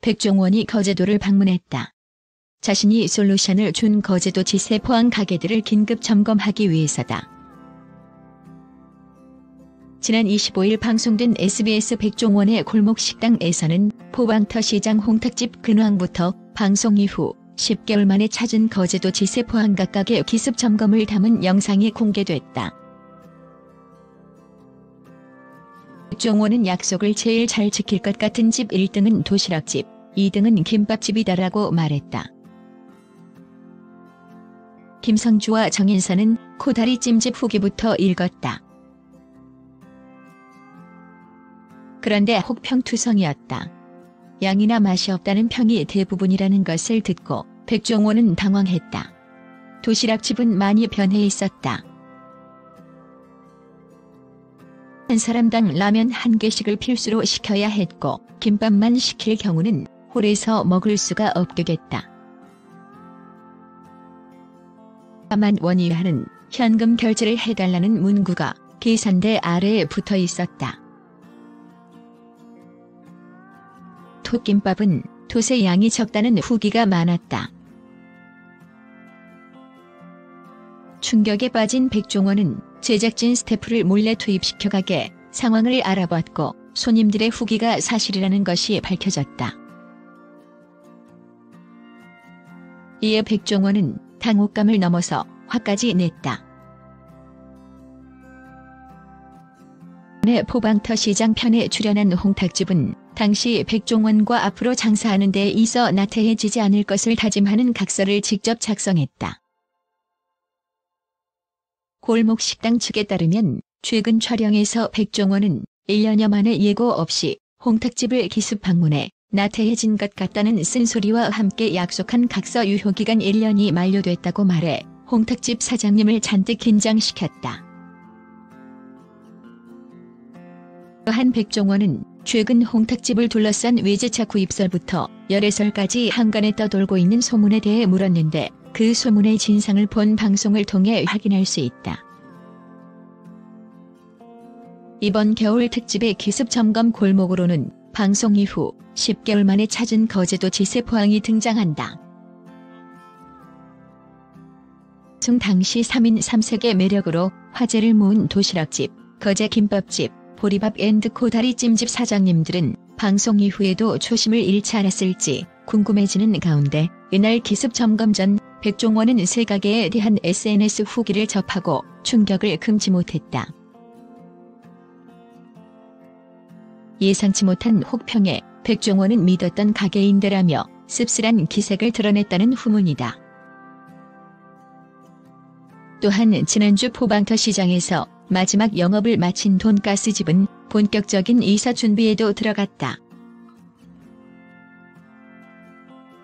백종원이 거제도를 방문했다. 자신이 솔루션을 준 거제도 지세 포항 가게들을 긴급 점검하기 위해서다. 지난 25일 방송된 SBS 백종원의 골목식당에서는 포항터시장 홍탁집 근황부터 방송 이후 10개월 만에 찾은 거제도 지세 포항 각각의 기습 점검을 담은 영상이 공개됐다. 백종원은 약속을 제일 잘 지킬 것 같은 집 1등은 도시락집, 2등은 김밥집이다라고 말했다. 김성주와 정인선은 코다리찜집 후기부터 읽었다. 그런데 혹평투성이었다. 양이나 맛이 없다는 평이 대부분이라는 것을 듣고 백종원은 당황했다. 도시락집은 많이 변해 있었다. 한 사람당 라면 1개씩을 필수로 시켜야 했고 김밥만 시킬 경우는 홀에서 먹을 수가 없게 됐다. 다만 원이하는 현금 결제를 해달라는 문구가 계산대 아래에 붙어 있었다. 톳김밥은 톳의 양이 적다는 후기가 많았다. 충격에 빠진 백종원은 제작진 스태프를 몰래 투입시켜 가게 상황을 알아봤고 손님들의 후기가 사실이라는 것이 밝혀졌다. 이에 백종원은 당혹감을 넘어서 화까지 냈다. 포항터시장 편에 출연한 홍탁집은 당시 백종원과 앞으로 장사하는 데 있어 나태해지지 않을 것을 다짐하는 각서를 직접 작성했다. 골목식당 측에 따르면 최근 촬영에서 백종원은 1년여 만에 예고 없이 홍탁집을 기습 방문해 나태해진 것 같다는 쓴소리와 함께 약속한 각서 유효기간 1년이 만료됐다고 말해 홍탁집 사장님을 잔뜩 긴장시켰다. 또한 백종원은 최근 홍탁집을 둘러싼 외제차 구입설부터 열애설까지 한간에 떠돌고 있는 소문에 대해 물었는데 그 소문의 진상을 본 방송을 통해 확인할 수 있다. 이번 겨울 특집의 기습 점검 골목으로는 방송 이후 10개월 만에 찾은 거제도 지세 포항이 등장한다. 당시 3인 3색의 매력으로 화제를 모은 도시락집, 거제 김밥집, 보리밥 앤드 코다리찜집 사장님들은 방송 이후에도 초심을 잃지 않았을지 궁금해지는 가운데 이날 기습 점검 전 백종원은 세 가게에 대한 SNS 후기를 접하고 충격을 금치 못했다. 예상치 못한 혹평에 백종원은 믿었던 가게인데라며 씁쓸한 기색을 드러냈다는 후문이다. 또한 지난주 포항터시장에서 마지막 영업을 마친 돈가스집은 본격적인 이사 준비에도 들어갔다.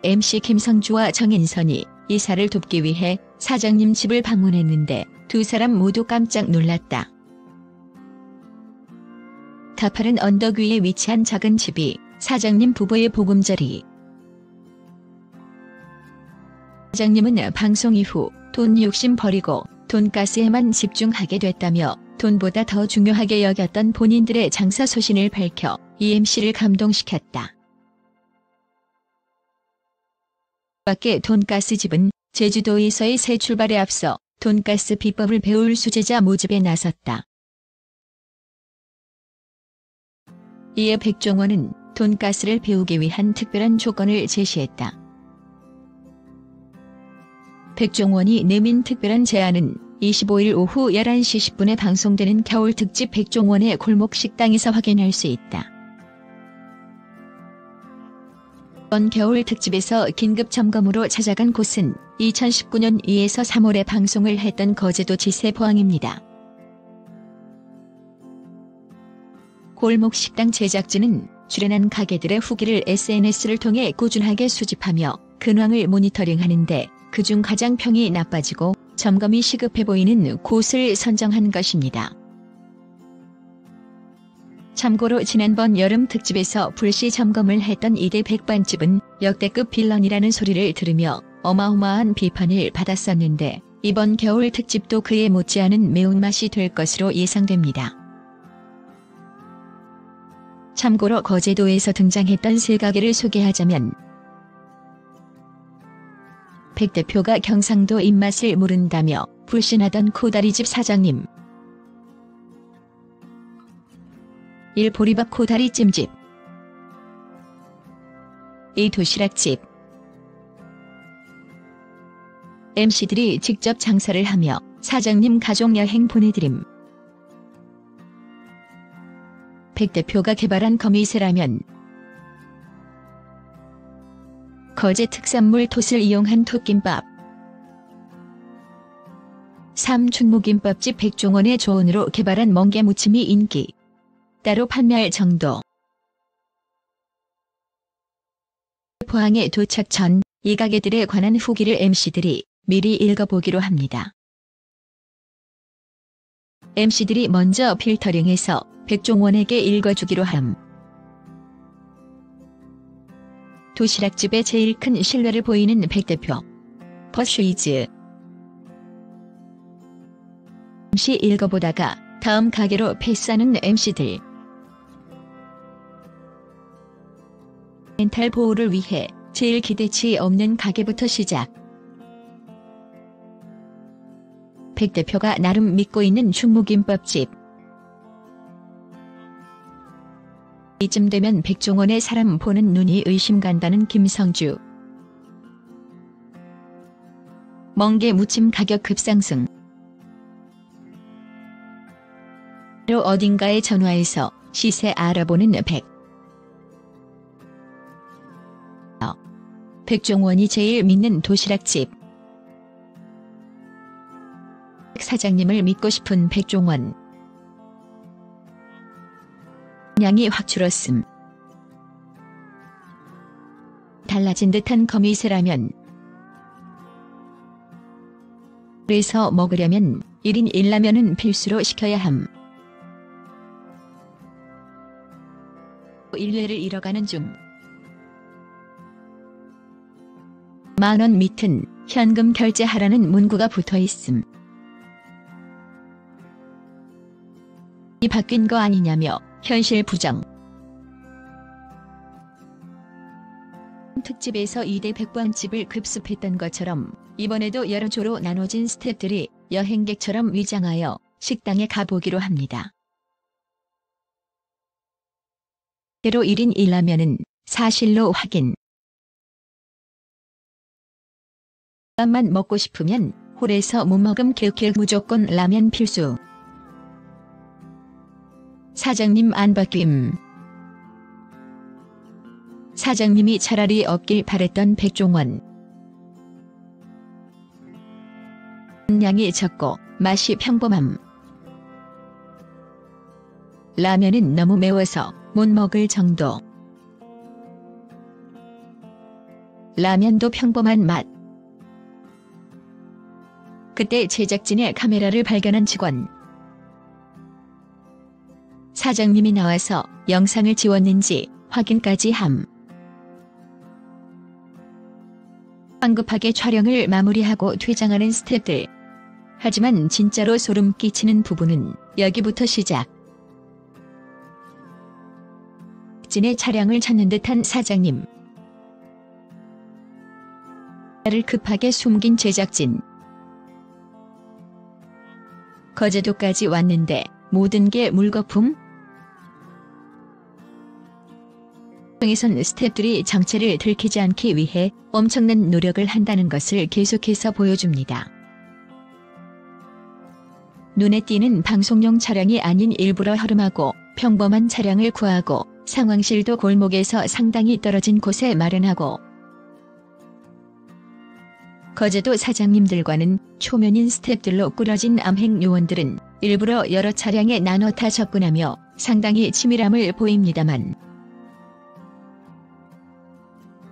MC 김성주와 정인선이 이사를 돕기 위해 사장님 집을 방문했는데 두 사람 모두 깜짝 놀랐다. 가파른 언덕 위에 위치한 작은 집이 사장님 부부의 보금자리. 사장님은 방송 이후 돈 욕심 버리고 돈가스에만 집중하게 됐다며 돈보다 더 중요하게 여겼던 본인들의 장사 소신을 밝혀 EMC를 감동시켰다. 밖에 돈가스집은 제주도에서의 새 출발에 앞서 돈가스 비법을 배울 수제자 모집에 나섰다. 이에 백종원은 돈가스를 배우기 위한 특별한 조건을 제시했다. 백종원이 내민 특별한 제안은 25일 오후 11시 10분에 방송되는 겨울 특집 백종원의 골목식당에서 확인할 수 있다. 이번 겨울 특집에서 긴급 점검으로 찾아간 곳은 2019년 2에서 3월에 방송을 했던 거제도 지세 포항입니다. 골목식당 제작진은 출연한 가게들의 후기를 SNS를 통해 꾸준하게 수집하며 근황을 모니터링하는데 그중 가장 평이 나빠지고 점검이 시급해 보이는 곳을 선정한 것입니다. 참고로 지난번 여름 특집에서 불시 점검을 했던 이대 백반집은 역대급 빌런이라는 소리를 들으며 어마어마한 비판을 받았었는데 이번 겨울 특집도 그에 못지않은 매운맛이 될 것으로 예상됩니다. 참고로 거제도에서 등장했던 세 가게를 소개하자면, 백 대표가 경상도 입맛을 모른다며 불신하던 코다리집 사장님, 1. 보리밥 코다리찜집, 2. 도시락집. MC들이 직접 장사를 하며 사장님 가족여행 보내드림. 백 대표가 개발한 거미새라면, 거제 특산물 톳을 이용한 톳김밥. 3. 충무김밥집 백종원의 조언으로 개발한 멍게무침이 인기. 따로 판매할 정도. 포항에 도착 전 이 가게들에 관한 후기를 MC들이 미리 읽어보기로 합니다. MC들이 먼저 필터링해서 백종원에게 읽어주기로 함. 도시락집에 제일 큰 신뢰를 보이는 백 대표. 퍼슈이즈. MC 읽어보다가 다음 가게로 패스하는 MC들. 멘탈 보호를 위해 제일 기대치 없는 가게부터 시작. 백 대표가 나름 믿고 있는 충무김밥집. 이쯤 되면 백종원의 사람 보는 눈이 의심 간다는 김성주. 멍게 무침 가격 급상승. 로 어딘가에 전화해서 시세 알아보는 백. 백종원이 제일 믿는 도시락집. 사장님을 믿고 싶은 백종원. 양이 확 줄었음. 달라진 듯한 거미새라면. 그래서 먹으려면 1인 1라면은 필수로 시켜야 함. 일례를 잃어가는 중. 만원 밑은 현금 결제하라는 문구가 붙어있음. 이 바뀐 거 아니냐며 현실 부정. 특집에서 2대 백반집을 급습했던 것처럼 이번에도 여러 조로 나눠진 스태프들이 여행객처럼 위장하여 식당에 가보기로 합니다. 때로 1인 1라면은 사실로 확인. 밥만 먹고 싶으면 홀에서 못 먹음 킬킬 무조건 라면 필수. 사장님 안 바뀜. 사장님이 차라리 없길 바랬던 백종원. 양이 적고 맛이 평범함. 라면은 너무 매워서 못 먹을 정도. 라면도 평범한 맛. 그때 제작진의 카메라를 발견한 직원. 사장님이 나와서 영상을 지웠는지 확인까지 함. 황급하게 촬영을 마무리하고 퇴장하는 스태프들. 하지만 진짜로 소름 끼치는 부분은 여기부터 시작. 진의 차량을 찾는 듯한 사장님. 를 급하게 숨긴 제작진. 거제도까지 왔는데 모든 게 물거품? 에선 스태프들이 정체를 들키지 않기 위해 엄청난 노력을 한다는 것을 계속해서 보여줍니다. 눈에 띄는 방송용 차량이 아닌 일부러 허름하고 평범한 차량을 구하고 상황실도 골목에서 상당히 떨어진 곳에 마련하고 거제도 사장님들과는 초면인 스태프들로 꾸려진 암행 요원들은 일부러 여러 차량에 나눠 타 접근하며 상당히 치밀함을 보입니다만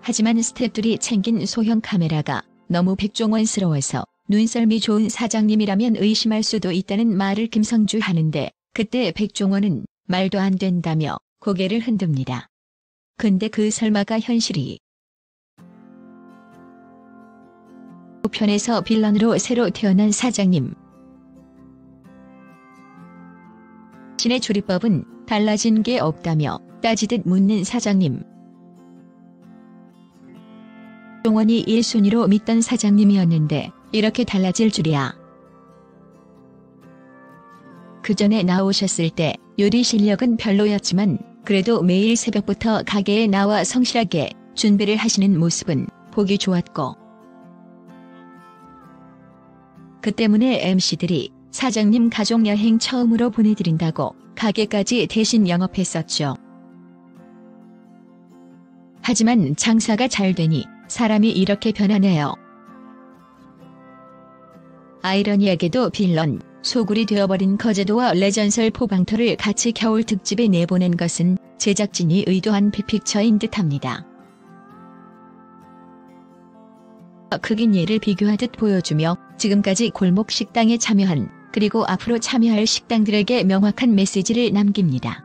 하지만 스태프들이 챙긴 소형 카메라가 너무 백종원스러워서 눈썰미 좋은 사장님이라면 의심할 수도 있다는 말을 김성주 하는데 그때 백종원은 말도 안 된다며 고개를 흔듭니다. 근데 그 설마가 현실이. 편에서 빌런으로 새로 태어난 사장님. 신의 조리법은 달라진 게 없다며 따지듯 묻는 사장님. 백종원이 1순위로 믿던 사장님이었는데 이렇게 달라질 줄이야. 그 전에 나오셨을 때 요리 실력은 별로였지만 그래도 매일 새벽부터 가게에 나와 성실하게 준비를 하시는 모습은 보기 좋았고, 그 때문에 MC들이 사장님 가족여행 처음으로 보내드린다고 가게까지 대신 영업했었죠. 하지만 장사가 잘 되니 사람이 이렇게 변하네요. 아이러니하게도 빌런, 소굴이 되어버린 거제도와 레전설 포방터를 같이 겨울 특집에 내보낸 것은 제작진이 의도한 빅픽처인 듯합니다. 극인 예를 비교하듯 보여주며 지금까지 골목 식당에 참여한, 그리고 앞으로 참여할 식당들에게 명확한 메시지를 남깁니다.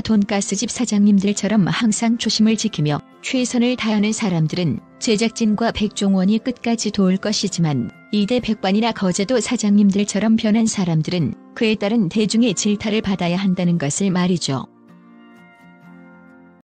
돈가스집 사장님들처럼 항상 초심을 지키며 최선을 다하는 사람들은 제작진과 백종원이 끝까지 도울 것이지만, 이대 백반이나 거제도 사장님들처럼 변한 사람들은 그에 따른 대중의 질타를 받아야 한다는 것을 말이죠.